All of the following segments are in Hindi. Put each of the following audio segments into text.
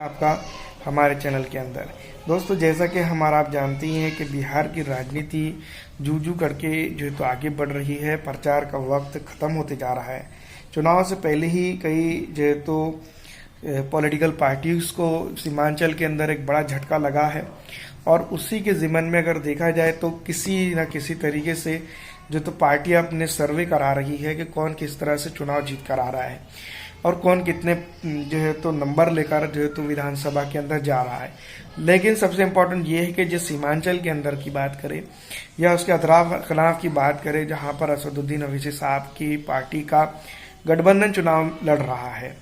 आपका हमारे चैनल के अंदर। दोस्तों, जैसा कि हमारा आप जानते ही हैं कि बिहार की राजनीति जू करके जो है तो आगे बढ़ रही है। प्रचार का वक्त ख़त्म होते जा रहा है। चुनाव से पहले ही कई जो है तो पॉलिटिकल पार्टीज को सीमांचल के अंदर एक बड़ा झटका लगा है और उसी के ज़िम्मन में अगर देखा जाए तो किसी न किसी तरीके से जो तो पार्टियां अपने सर्वे करा रही है कि कौन किस तरह से चुनाव जीत कर आ रहा है और कौन कितने जो है तो नंबर लेकर जो है तो विधानसभा के अंदर जा रहा है। लेकिन सबसे इम्पोर्टेंट ये है कि जो सीमांचल के अंदर की बात करें या उसके अतराफ की बात करें, जहां पर असदुद्दीन ओवैसी साहब की पार्टी का गठबंधन चुनाव लड़ रहा है,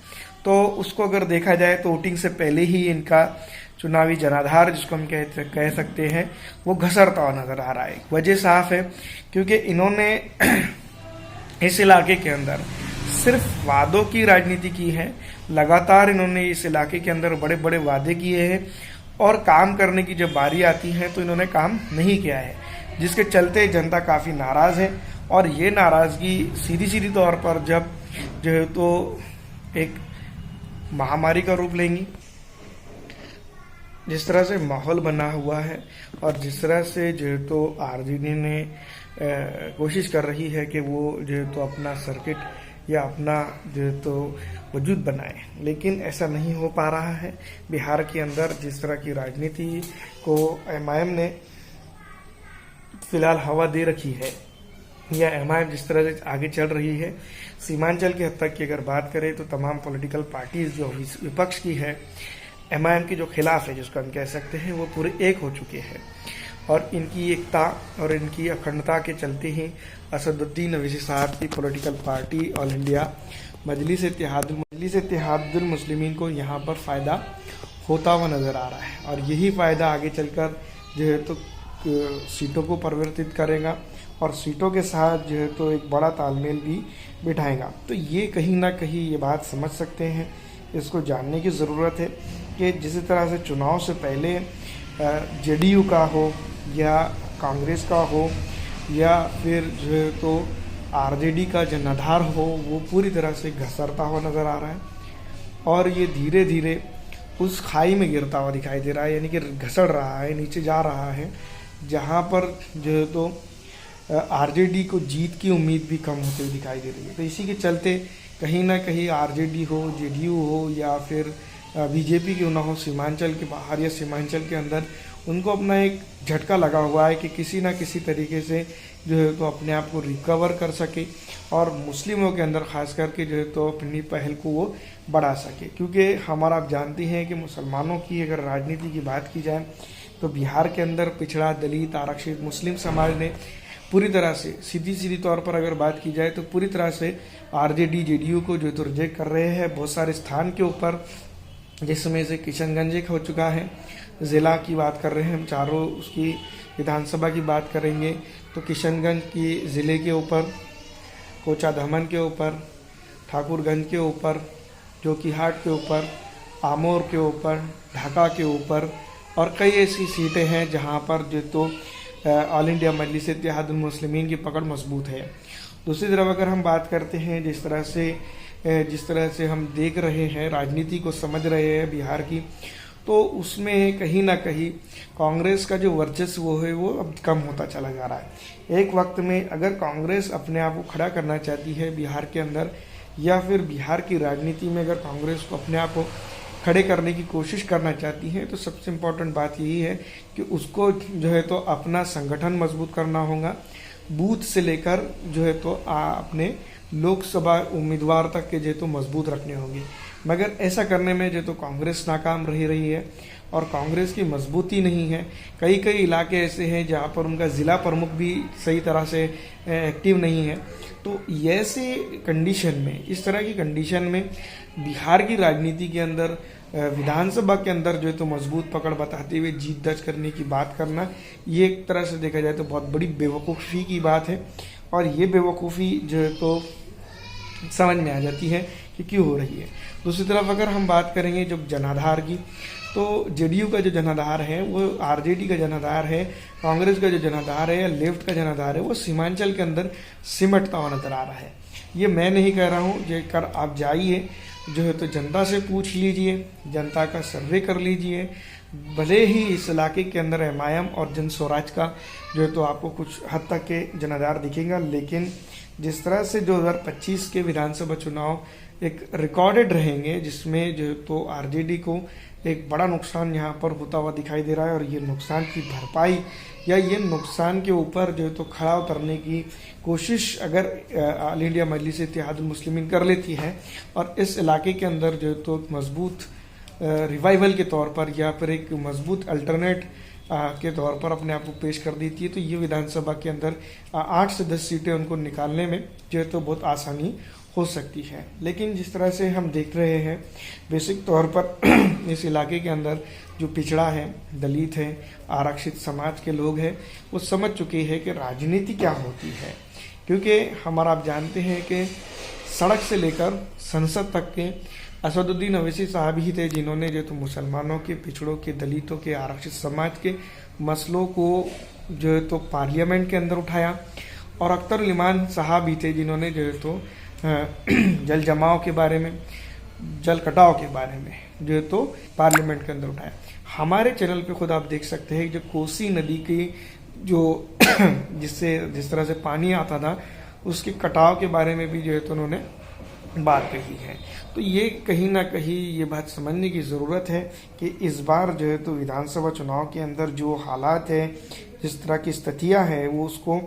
तो उसको अगर देखा जाए तो वोटिंग से पहले ही इनका चुनावी जनाधार जिसको हम कह सकते हैं वो घसरता हुआ नजर आ रहा है। वजह साफ है क्योंकि इन्होंने इस इलाके के अंदर सिर्फ वादों की राजनीति की है। लगातार इन्होंने इस इलाके के अंदर बड़े बड़े वादे किए हैं और काम करने की जब बारी आती है तो इन्होंने काम नहीं किया है, जिसके चलते जनता काफ़ी नाराज़ है। और ये नाराज़गी सीधी तौर पर जब जो है तो एक महामारी का रूप लेंगी, जिस तरह से माहौल बना हुआ है और जिस तरह से जो है तो आरजेडी ने कोशिश कर रही है कि वो जो है तो अपना सर्किट या अपना जो है तो वजूद बनाए, लेकिन ऐसा नहीं हो पा रहा है। बिहार के अंदर जिस तरह की राजनीति को एमआईएम ने फिलहाल हवा दे रखी है या एमआईएम जिस तरह से आगे चल रही है, सीमांचल के हद तक की अगर बात करें तो तमाम पॉलिटिकल पार्टीज जो विपक्ष की है, एमआईएम के जो खिलाफ है जिसको हम कह सकते हैं, वो पूरे एक हो चुके हैं। और इनकी एकता और इनकी अखंडता के चलते ही असदुद्दीन ओवैसी साहब की पॉलिटिकल पार्टी ऑल इंडिया मजलिस इत्तेहादुल मुस्लिमीन को यहाँ पर फ़ायदा होता हुआ नज़र आ रहा है और यही फ़ायदा आगे चलकर जो है तो सीटों को परिवर्तित करेगा और सीटों के साथ जो है तो एक बड़ा तालमेल भी बिठाएगा। तो ये कहीं ना कहीं ये बात समझ सकते हैं, इसको जानने की ज़रूरत है कि जिस तरह से चुनाव से पहले जेडीयू का हो या कांग्रेस का हो या फिर जो है तो आरजेडी का जनाधार हो, वो पूरी तरह से घसरता हुआ नज़र आ रहा है और ये धीरे धीरे उस खाई में गिरता हुआ दिखाई दे रहा है, यानी कि घसड़ रहा है, नीचे जा रहा है, जहाँ पर जो है तो आरजेडी को जीत की उम्मीद भी कम होती हुई दिखाई दे रही है। तो इसी के चलते कहीं ना कहीं आरजेडी हो, जेडीयू हो या फिर बीजेपी क्यों ना हो, सीमांचल के बाहर या सीमांचल के अंदर उनको अपना एक झटका लगा हुआ है कि किसी ना किसी तरीके से जो है तो अपने आप को रिकवर कर सके और मुस्लिमों के अंदर खास करके जो है तो अपनी पहल को वो बढ़ा सके। क्योंकि हमारा आप जानते हैं कि मुसलमानों की अगर राजनीति की बात की जाए तो बिहार के अंदर पिछड़ा, दलित, आरक्षित, मुस्लिम समाज ने पूरी तरह से सीधी तौर पर अगर बात की जाए तो पूरी तरह से आरजेडी जेडीयू को जो है तो रिजेक्ट कर रहे हैं बहुत सारे स्थान के ऊपर, जिसमें से किशनगंज एक हो चुका है। ज़िला की बात कर रहे हैं हम, चारों उसकी विधानसभा की बात करेंगे तो किशनगंज की ज़िले के ऊपर, कोचाधामन के ऊपर, ठाकुरगंज के ऊपर, जोकीहाट के ऊपर, आमोर के ऊपर, ढाका के ऊपर और कई ऐसी सीटें हैं जहां पर जो तो ऑल इंडिया मजलिस इत्तेहादुल मुस्लिमीन की पकड़ मजबूत है। दूसरी तरफ अगर हम बात करते हैं जिस तरह से हम देख रहे हैं, राजनीति को समझ रहे हैं बिहार की, तो उसमें कहीं ना कहीं कांग्रेस का जो वर्चस्व है वो अब कम होता चला जा रहा है। एक वक्त में अगर कांग्रेस अपने आप को खड़ा करना चाहती है बिहार के अंदर या फिर बिहार की राजनीति में अगर कांग्रेस को अपने आप को खड़े करने की कोशिश करना चाहती है, तो सबसे इम्पोर्टेंट बात यही है कि उसको जो है तो अपना संगठन मजबूत करना होगा, बूथ से लेकर जो है तो अपने लोकसभा उम्मीदवार तक के जो तो मजबूत रखने होंगे। मगर ऐसा करने में जो तो कांग्रेस नाकाम रही है और कांग्रेस की मजबूती नहीं है। कई इलाके ऐसे हैं जहां पर उनका ज़िला प्रमुख भी सही तरह से एक्टिव नहीं है। तो ऐसे कंडीशन में, इस तरह की कंडीशन में बिहार की राजनीति के अंदर विधानसभा के अंदर जो है तो मजबूत पकड़ बताते हुए जीत दर्ज करने की बात करना, ये एक तरह से देखा जाए तो बहुत बड़ी बेवकूफ़ी की बात है और ये बेवकूफ़ी जो है तो समझ में आ जाती है कि क्यों हो रही है। दूसरी तरफ अगर हम बात करेंगे जो जनाधार की, तो जेडीयू का जो जनाधार है वो आरजेडी का जनाधार है, कांग्रेस का जो जनाधार है या लेफ्ट का जनाधार है वो सीमांचल के अंदर सिमटता हुआ नजर आ रहा है। ये मैं नहीं कह रहा हूँ, ये कर आप जाइए जो है तो जनता से पूछ लीजिए, जनता का सर्वे कर लीजिए। भले ही इस इलाके के अंदर एमआईएम और जन स्वराज का जो है तो आपको कुछ हद तक के जनाधार दिखेगा, लेकिन जिस तरह से 2025 के विधानसभा चुनाव एक रिकॉर्डेड रहेंगे, जिसमें जो है तो आरजेडी को एक बड़ा नुकसान यहाँ पर होता हुआ दिखाई दे रहा है, और ये नुकसान की भरपाई या ये नुकसान के ऊपर जो है तो खड़ा उतरने की कोशिश अगर ऑल इंडिया मजलिस इत्तेहादुल मुस्लिमीन कर लेती है और इस इलाके के अंदर जो है तो मजबूत रिवाइवल के तौर पर या फिर एक मजबूत अल्टरनेट के तौर पर अपने आप को पेश कर देती है, तो ये विधानसभा के अंदर 8 से 10 सीटें उनको निकालने में जो है तो बहुत आसानी हो सकती है। लेकिन जिस तरह से हम देख रहे हैं बेसिक तौर पर इस इलाके के अंदर जो पिछड़ा है, दलित है, आरक्षित समाज के लोग हैं, वो समझ चुके हैं कि राजनीति क्या होती है। क्योंकि हमारा आप जानते हैं कि सड़क से लेकर संसद तक के असदुद्दीन अवैसी साहब ही थे जिन्होंने जो तो मुसलमानों के, पिछड़ों के, दलितों के, आरक्षित समाज के मसलों को जो है तो पार्लियामेंट के अंदर उठाया, और अख्तर लिमान साहब ही थे जिन्होंने जो है तो जल जमाव के बारे में, जल कटाव के बारे में जो है तो पार्लियामेंट के अंदर उठाया। हमारे चैनल पे खुद आप देख सकते हैं जो कोसी नदी की जो जिस तरह से पानी आता था उसके कटाव के बारे में भी जो है तो उन्होंने बात कही है। तो ये कहीं ना कहीं ये बात समझने की ज़रूरत है कि इस बार जो है तो विधानसभा चुनाव के अंदर जो हालात है, जिस तरह की स्थितियां हैं, वो उसको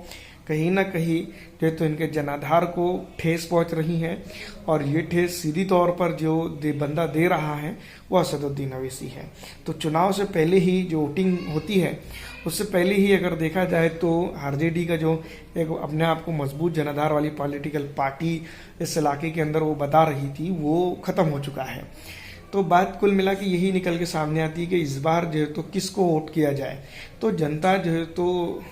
कहीं ना कहीं जो है तो इनके जनाधार को ठेस पहुंच रही है, और ये ठेस सीधी तौर पर जो बंदा दे रहा है वो असदुद्दीन अवैसी है। तो चुनाव से पहले ही जो वोटिंग होती है उससे पहले ही अगर देखा जाए तो आरजेडी का जो एक अपने आप को मजबूत जनाधार वाली पॉलिटिकल पार्टी इस इलाके के अंदर वो बता रही थी, वो ख़त्म हो चुका है। तो बात कुल मिला के यही निकल के सामने आती है कि इस बार जो है तो किसको वोट किया जाए। तो जनता जो है तो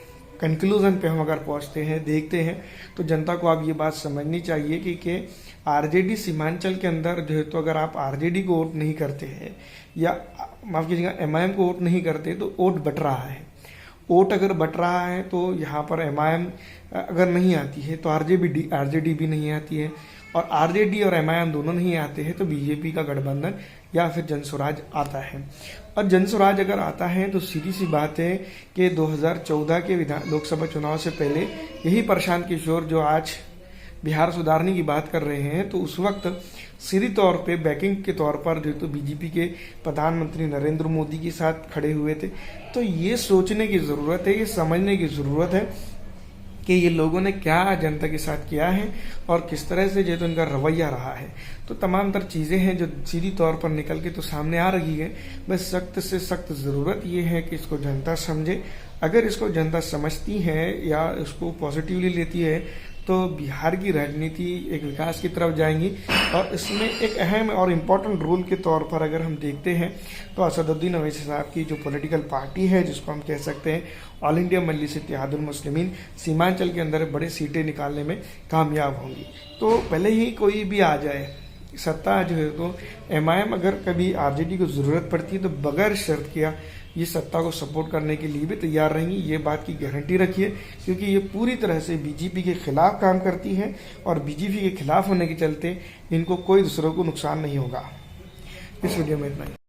कंक्लूजन पे हम अगर पहुंचते हैं, देखते हैं, तो जनता को अब ये बात समझनी चाहिए कि आरजेडी सीमांचल के अंदर जो है तो अगर आप आरजेडी को वोट नहीं करते हैं या माफ कीजिएगा एमआईएम को वोट नहीं करते तो वोट बट रहा है। वोट अगर बट रहा है तो यहाँ पर एमआईएम अगर नहीं आती है तो आरजेडी भी नहीं आती है, और आरजेडी और एमआईएम दोनों नहीं आते हैं तो बीजेपी का गठबंधन या फिर जनस्वराज आता है। और जनस्वराज अगर आता है तो सीधी सी बात है कि 2014 के लोकसभा चुनाव से पहले यही प्रशांत किशोर जो आज बिहार सुधारने की बात कर रहे हैं, तो उस वक्त सीधी तौर पे बैकिंग के तौर पर जो तो बीजेपी के प्रधानमंत्री नरेंद्र मोदी के साथ खड़े हुए थे। तो ये सोचने की ज़रूरत है, ये समझने की ज़रूरत है कि ये लोगों ने क्या जनता के साथ किया है और किस तरह से जो तो इनका रवैया रहा है। तो तमाम तर चीज़ें हैं जो सीधी तौर पर निकल के तो सामने आ रही है। बस सख्त से सख्त ज़रूरत ये है कि इसको जनता समझे। अगर इसको जनता समझती है या इसको पॉजिटिवली लेती है तो बिहार की राजनीति एक विकास की तरफ जाएंगी। और इसमें एक अहम और इम्पॉर्टेंट रोल के तौर पर अगर हम देखते हैं तो असदुद्दीन अवैसी साहब की जो पॉलिटिकल पार्टी है, जिसको हम कह सकते हैं ऑल इंडिया मजलिस इत्तेहादुल मुस्लिमीन, सीमांचल के अंदर बड़े सीटें निकालने में कामयाब होंगी। तो भले ही कोई भी आ जाए सत्ता जो है तो एमआईएम अगर कभी आरजेडी को ज़रूरत पड़ती है तो बगैर शर्त किया ये सत्ता को सपोर्ट करने के लिए भी तैयार रहेंगी। ये बात की गारंटी रखिए, क्योंकि ये पूरी तरह से बीजेपी के खिलाफ काम करती है और बीजेपी के खिलाफ होने के चलते इनको कोई दूसरों को नुकसान नहीं होगा। इस वीडियो में इतना ही।